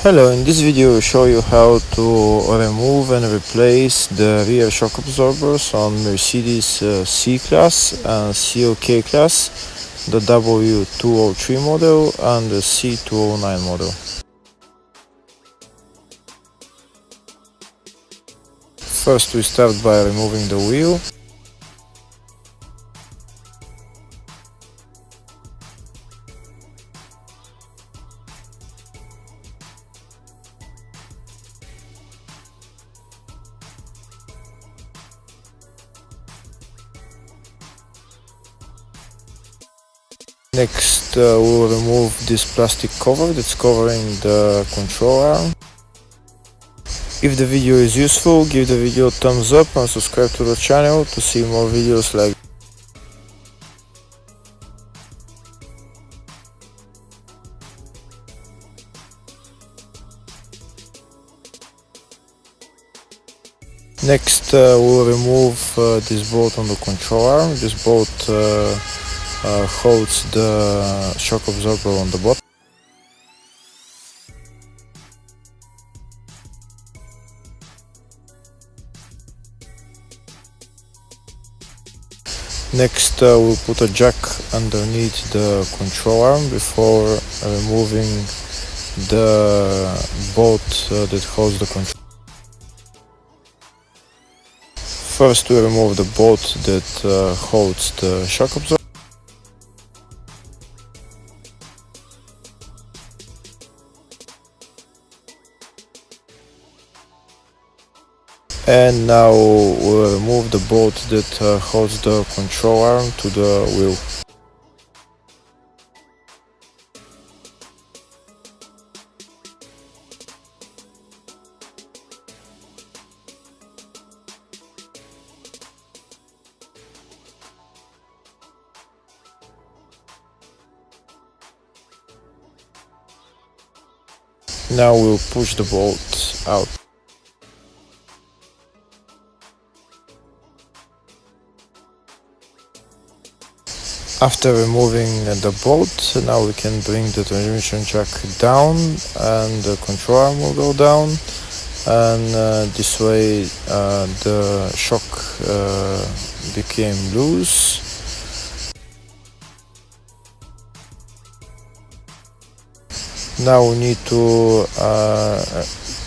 Hello, in this video I'll show you how to remove and replace the rear shock absorbers on Mercedes C-Class and CLK class, the W203 model and the C209 model. First we start by removing the wheel. Next we'll remove this plastic cover that's covering the control arm. If the video is useful, give the video a thumbs up and subscribe to the channel to see more videos like this. Next we'll remove this bolt on the control arm. This bolt holds the shock absorber on the bottom. Next we'll put a jack underneath the control arm before removing the bolt that holds the control. First we remove the bolt that holds the shock absorber. And now we'll remove the bolt that holds the control arm to the wheel. Now we'll push the bolt out. After removing the bolt, now we can bring the transmission jack down and the control arm will go down, and this way the shock became loose. Now we need to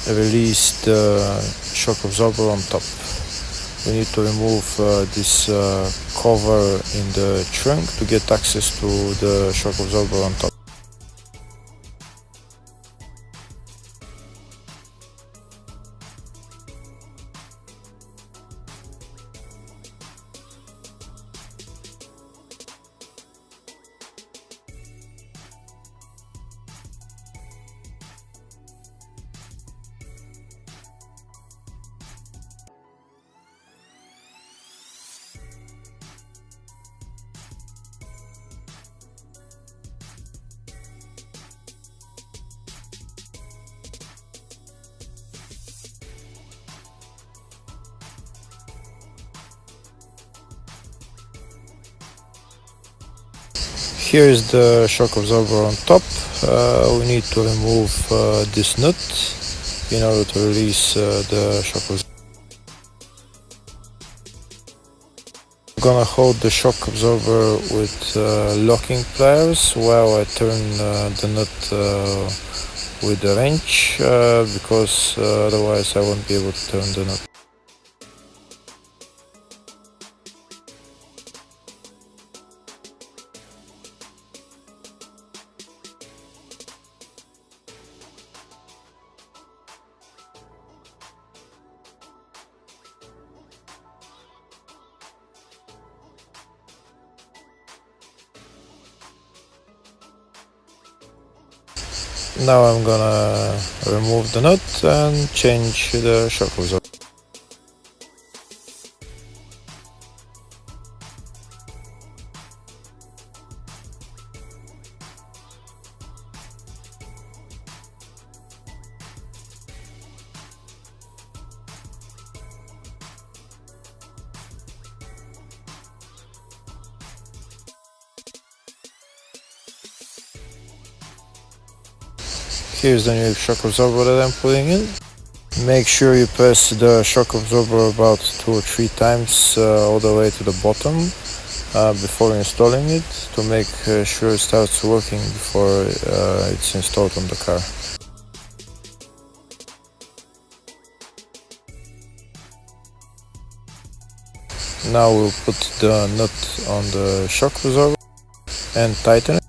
release the shock absorber on top. We need to remove this cover in the trunk to get access to the shock absorber on top. Here is the shock absorber on top. We need to remove this nut in order to release the shock absorber. I'm gonna hold the shock absorber with locking pliers while I turn the nut with the wrench because otherwise I won't be able to turn the nut. Now I'm gonna remove the nut and change the shock absorber. Here's the new shock absorber that I'm putting in. Make sure you press the shock absorber about 2 or 3 times all the way to the bottom before installing it, to make sure it starts working before it's installed on the car. Now we'll put the nut on the shock absorber and tighten it.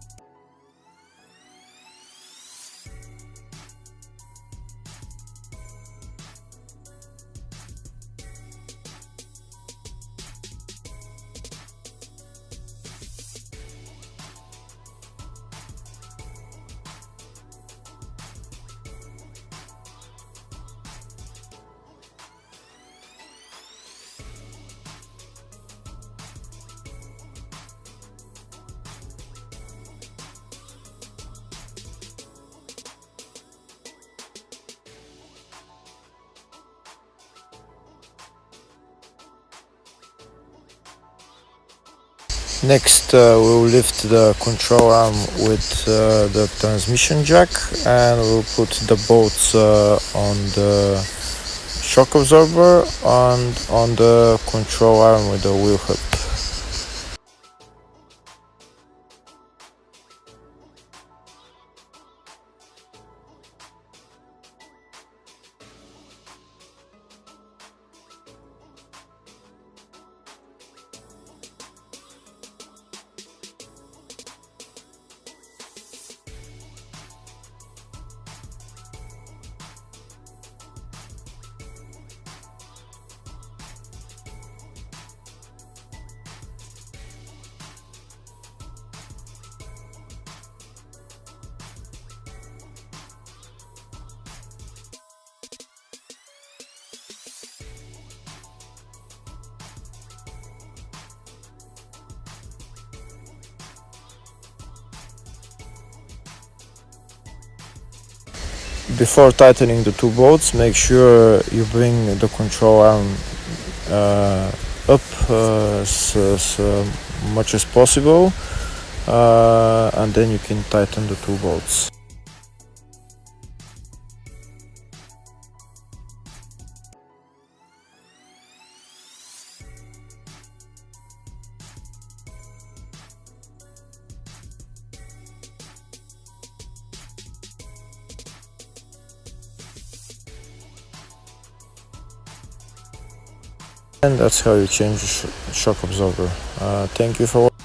Next we'll lift the control arm with the transmission jack, and we'll put the bolts on the shock absorber and on the control arm with the wheel hub. Before tightening the 2 bolts, make sure you bring the control arm up as much as possible, and then you can tighten the 2 bolts. And that's how you change the shock absorber. Thank you for watching.